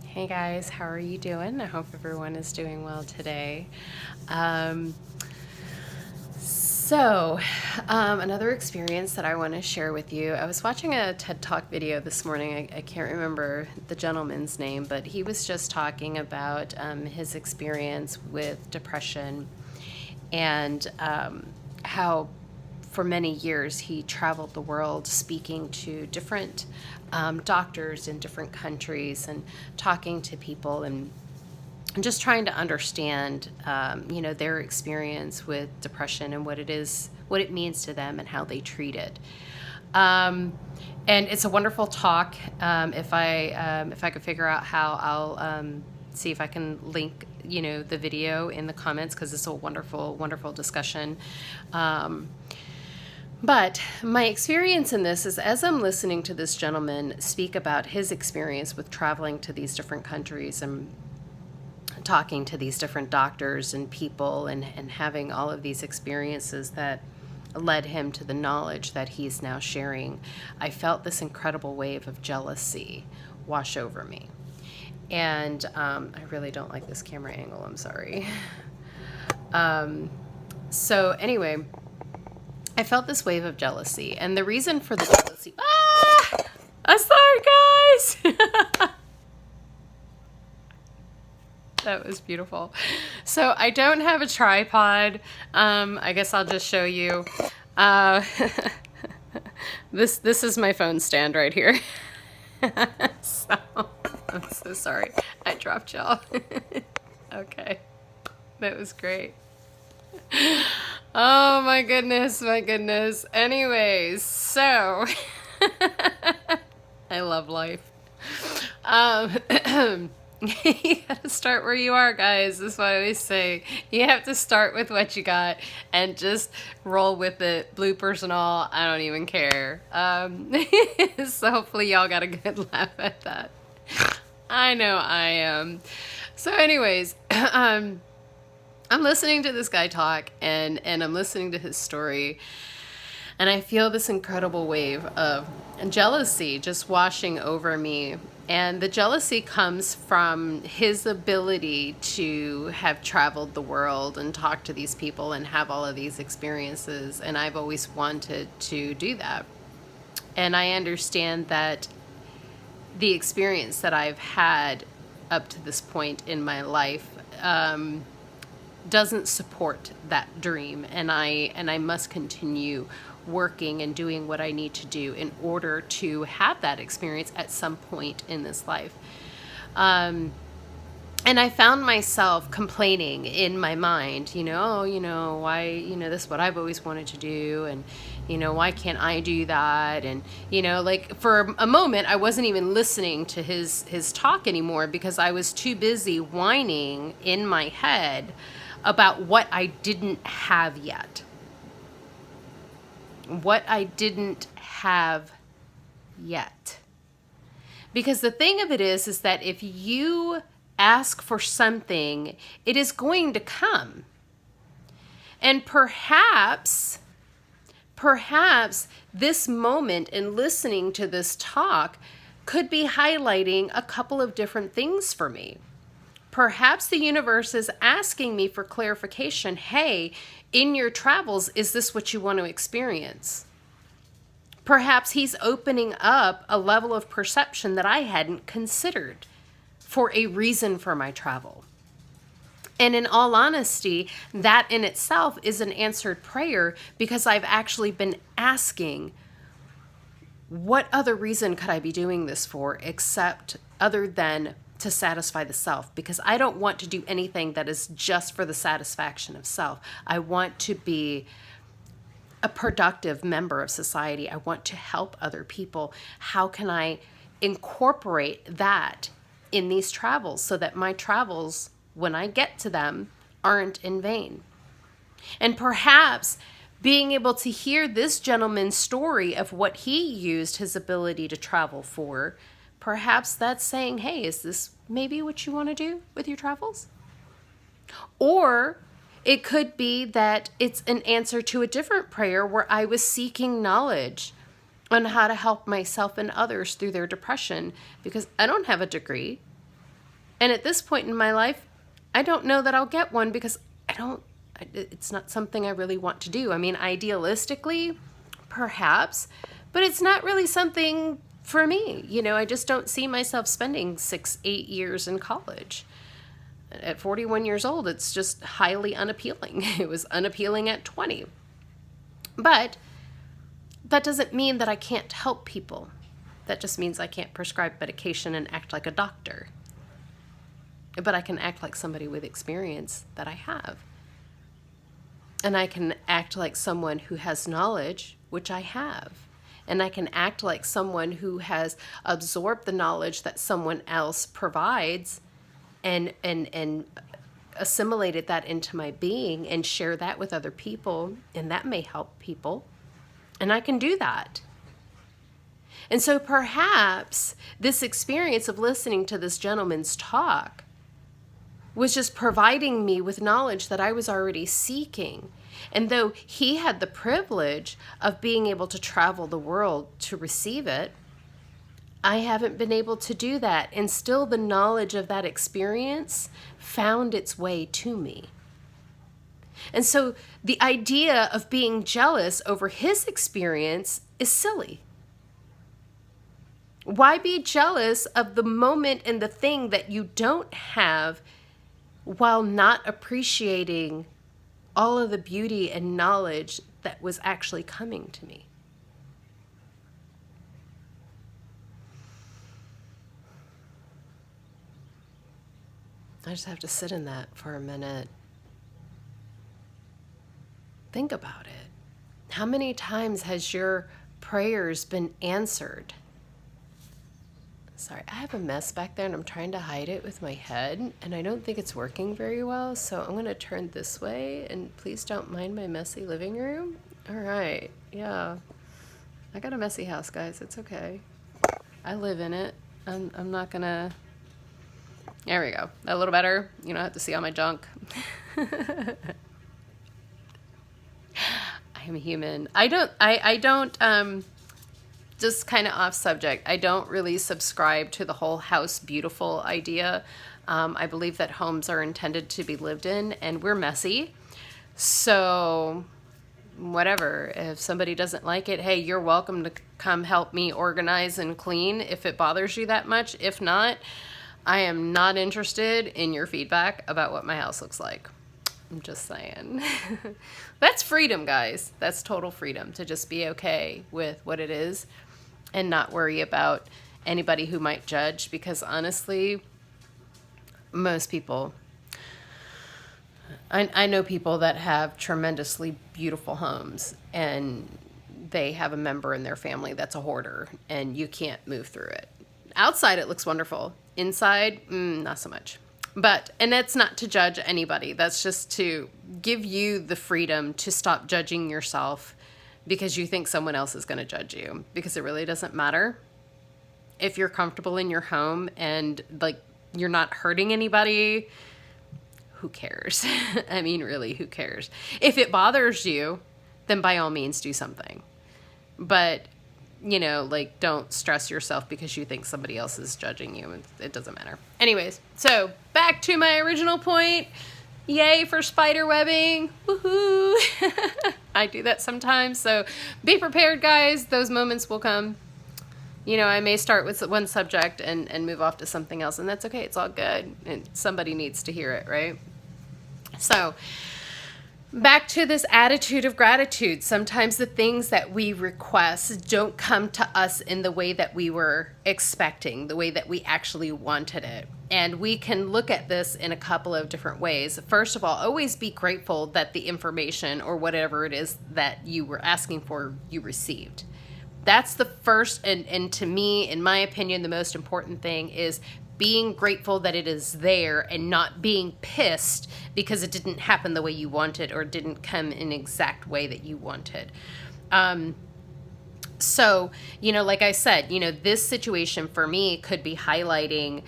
Hey guys, how are you doing? I hope everyone is doing well today. Another experience that I want to share with you. I was watching a TED Talk video this morning. I can't remember the gentleman's name, but he was just talking about his experience with depression and how for many years he traveled the world speaking to different doctors in different countries and talking to people and just trying to understand, their experience with depression and what it is, what it means to them, and how they treat it. And it's a wonderful talk. If I could figure out how, I'll see if I can link, the video in the comments because it's a wonderful, wonderful discussion. But my experience in this is as I'm listening to this gentleman speak about his experience with traveling to these different countries and talking to these different doctors and people and having all of these experiences that led him to the knowledge that he's now sharing, I felt this incredible wave of jealousy wash over me. And I really don't like this camera angle, I'm sorry. So anyway, I felt this wave of jealousy, and the reason for the jealousy... I'm sorry, guys! That was beautiful. So I don't have a tripod. I guess I'll just show you. This is my phone stand right here. So I'm so sorry. I dropped y'all. Okay. That was great. Oh my goodness, my goodness. Anyways, so I love life. You gotta start where you are, guys. That's what I always say. You have to start with what you got and just roll with it. Bloopers and all, I don't even care. So hopefully y'all got a good laugh at that. I know I am. So anyways, I'm listening to this guy talk and I'm listening to his story. And I feel this incredible wave of jealousy just washing over me. And the jealousy comes from his ability to have traveled the world and talk to these people and have all of these experiences. And I've always wanted to do that. And I understand that the experience that I've had up to this point in my life doesn't support that dream. And I must continue working and doing what I need to do in order to have that experience at some point in this life. And I found myself complaining in my mind, why, this is what I've always wanted to do. And, why can't I do that? And, like for a moment, I wasn't even listening to his talk anymore because I was too busy whining in my head about what I didn't have yet. What I didn't have yet. Because the thing of it is that if you ask for something, it is going to come. And perhaps this moment in listening to this talk could be highlighting a couple of different things for me. Perhaps the universe is asking me for clarification. Hey, in your travels, is this what you want to experience? Perhaps he's opening up a level of perception that I hadn't considered for a reason for my travel. And in all honesty, that in itself is an answered prayer because I've actually been asking, what other reason could I be doing this for except other than to satisfy the self? Because I don't want to do anything that is just for the satisfaction of self. I want to be a productive member of society. I want to help other people. How can I incorporate that in these travels so that my travels, when I get to them, aren't in vain? And perhaps being able to hear this gentleman's story of what he used his ability to travel for, perhaps that's saying, hey, is this maybe what you want to do with your travels? Or it could be that it's an answer to a different prayer where I was seeking knowledge on how to help myself and others through their depression because I don't have a degree. And at this point in my life, I don't know that I'll get one because it's not something I really want to do. I mean, idealistically, perhaps, but it's not really something for me. I just don't see myself spending 6-8 years in college. At 41 years old, it's just highly unappealing. It was unappealing at 20. But that doesn't mean that I can't help people. That just means I can't prescribe medication and act like a doctor. But I can act like somebody with experience that I have. And I can act like someone who has knowledge, which I have. And I can act like someone who has absorbed the knowledge that someone else provides and assimilated that into my being and share that with other people, and that may help people. And I can do that. And so perhaps this experience of listening to this gentleman's talk was just providing me with knowledge that I was already seeking. And though he had the privilege of being able to travel the world to receive it, I haven't been able to do that. And still the knowledge of that experience found its way to me. And so the idea of being jealous over his experience is silly. Why be jealous of the moment and the thing that you don't have while not appreciating all of the beauty and knowledge that was actually coming to me? I just have to sit in that for a minute. Think about it. How many times has your prayers been answered? Sorry, I have a mess back there and I'm trying to hide it with my head and I don't think it's working very well, so I'm going to turn this way and please don't mind my messy living room. All right, yeah. I got a messy house, guys. It's okay. I live in it. I'm not going to... There we go. A little better. You don't have to see all my junk. I am human. I don't, just kind of off subject, I don't really subscribe to the whole house beautiful idea. I believe that homes are intended to be lived in, and we're messy. So whatever, if somebody doesn't like it, hey, you're welcome to come help me organize and clean if it bothers you that much. If not, I am not interested in your feedback about what my house looks like. I'm just saying. That's freedom, guys. That's total freedom to just be okay with what it is and not worry about anybody who might judge, because honestly, most people, I know people that have tremendously beautiful homes and they have a member in their family that's a hoarder and you can't move through it. Outside, it looks wonderful. Inside, not so much. And that's not to judge anybody. That's just to give you the freedom to stop judging yourself because you think someone else is going to judge you, because it really doesn't matter. If you're comfortable in your home and like you're not hurting anybody, who cares? I mean, really, who cares? If it bothers you, then by all means do something. But like, don't stress yourself because you think somebody else is judging you. It doesn't matter. Anyways, so back to my original point. Yay for spider webbing. Woohoo. I do that sometimes. So be prepared, guys. Those moments will come. I may start with one subject and move off to something else, and that's okay. It's all good. And somebody needs to hear it, right? So back to this attitude of gratitude. Sometimes the things that we request don't come to us in the way that we were expecting, the way that we actually wanted it. And we can look at this in a couple of different ways. First of all, always be grateful that the information or whatever it is that you were asking for, you received. That's the first, and to me, in my opinion, the most important thing is being grateful that it is there and not being pissed because it didn't happen the way you wanted or didn't come in exact way that you wanted. So, like I said, this situation for me could be highlighting,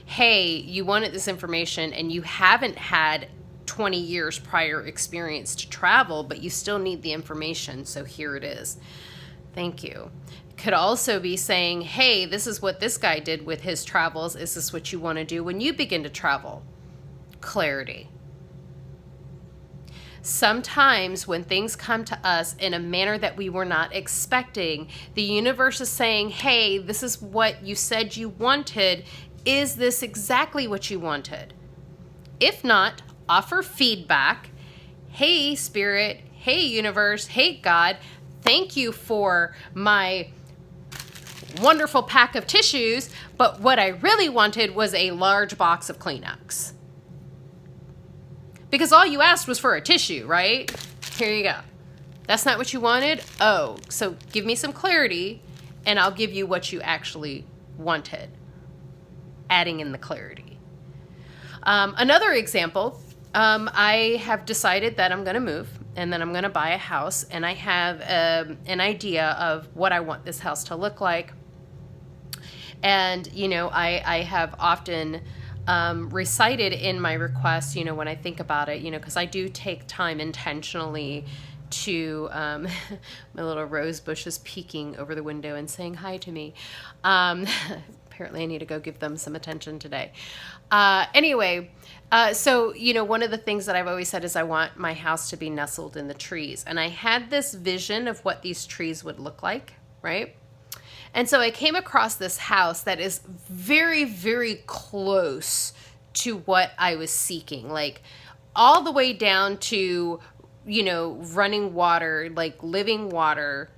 hey, you wanted this information and you haven't had 20 years prior experience to travel, but you still need the information. So here it is. Thank you. could also be saying, hey, this is what this guy did with his travels. Is this what you want to do when you begin to travel? Clarity. Sometimes when things come to us in a manner that we were not expecting, the universe is saying, hey, this is what you said you wanted. Is this exactly what you wanted? If not, offer feedback. Hey, Spirit. Hey, universe. Hey, God. Thank you for my wonderful pack of tissues, but what I really wanted was a large box of Kleenex. Because all you asked was for a tissue, right? Here you go. That's not what you wanted? Oh, so give me some clarity and I'll give you what you actually wanted. Adding in the clarity. Another example, I have decided that I'm going to move and then I'm going to buy a house, and I have an idea of what I want this house to look like. And, you know, I have often recited in my requests, you know, when I think about it, you know, because I do take time intentionally to, my little rose bush is peeking over the window and saying hi to me. Apparently I need to go give them some attention today. Anyway, so, you know, one of the things that I've always said is I want my house to be nestled in the trees. And I had this vision of what these trees would look like, right? And so I came across this house that is very, very close to what I was seeking, like all the way down to, you know, running water, like living water,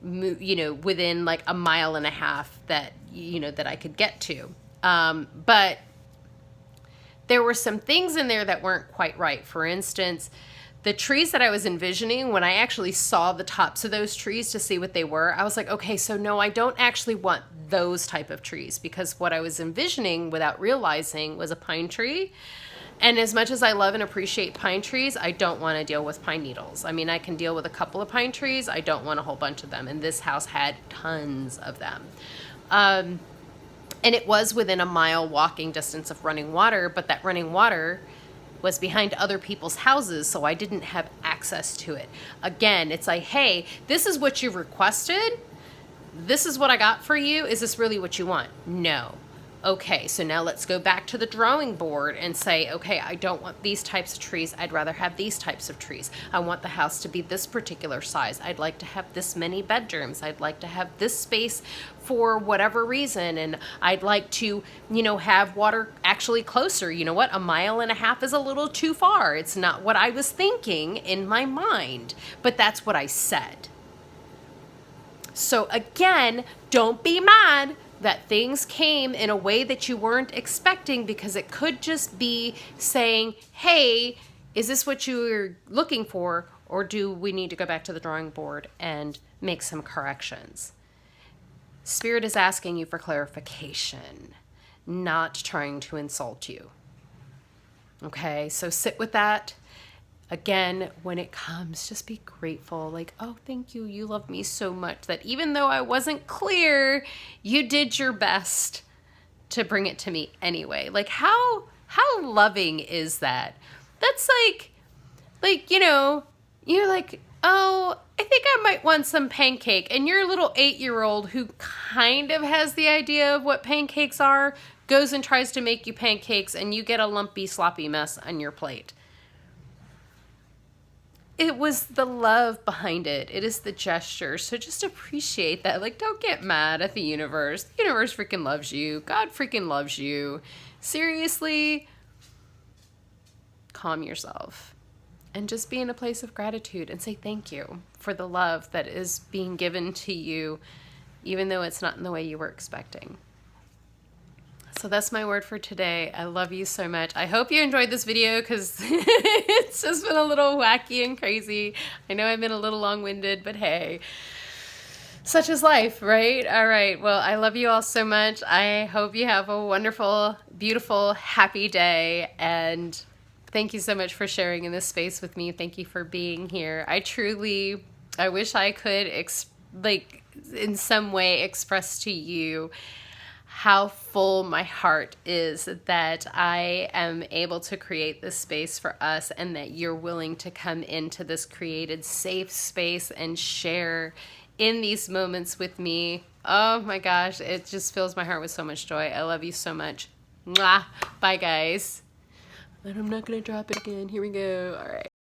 you know, within like a mile and a half that, you know, that I could get to. But there were some things in there that weren't quite right. For instance, the trees that I was envisioning, when I actually saw the tops of those trees to see what they were, I was like, okay, so no, I don't actually want those type of trees, because what I was envisioning without realizing was a pine tree. And as much as I love and appreciate pine trees, I don't want to deal with pine needles. I mean, I can deal with a couple of pine trees. I don't want a whole bunch of them. And this house had tons of them. And it was within a mile walking distance of running water, but that running water was behind other people's houses, so I didn't have access to it. Again, it's like, hey, this is what you requested. This is what I got for you. Is this really what you want? No. Okay, so now let's go back to the drawing board and say, okay, I don't want these types of trees. I'd rather have these types of trees. I want the house to be this particular size. I'd like to have this many bedrooms. I'd like to have this space for whatever reason. And I'd like to, you know, have water actually closer. You know what? A mile and a half is a little too far. It's not what I was thinking in my mind, but that's what I said. So again, don't be mad that things came in a way that you weren't expecting, because it could just be saying, hey, is this what you were looking for? Or do we need to go back to the drawing board and make some corrections? Spirit is asking you for clarification, not trying to insult you. Okay, so sit with that. Again, when it comes, just be grateful. Like, oh, thank you. You love me so much that even though I wasn't clear, you did your best to bring it to me anyway. Like, how loving is that? That's like, you know, you're like, oh, I think I might want some pancake. And your little 8-year-old who kind of has the idea of what pancakes are goes and tries to make you pancakes, and you get a lumpy, sloppy mess on your plate. It was the love behind it. It is the gesture. So just appreciate that. Like, don't get mad at the universe. The universe freaking loves you. God freaking loves you. Seriously, calm yourself and just be in a place of gratitude and say thank you for the love that is being given to you, even though it's not in the way you were expecting. So that's my word for today. I love you so much. I hope you enjoyed this video, because it's just been a little wacky and crazy. I know I've been a little long-winded, but hey, such is life, right? All right. Well, I love you all so much. I hope you have a wonderful, beautiful, happy day. And thank you so much for sharing in this space with me. Thank you for being here. I wish I could, in some way express to you how full my heart is that I am able to create this space for us, and that you're willing to come into this created safe space and share in these moments with me. Oh my gosh, it just fills my heart with so much joy. I love you so much. Mwah. Bye, guys. And I'm not going to drop it again. Here we go. All right.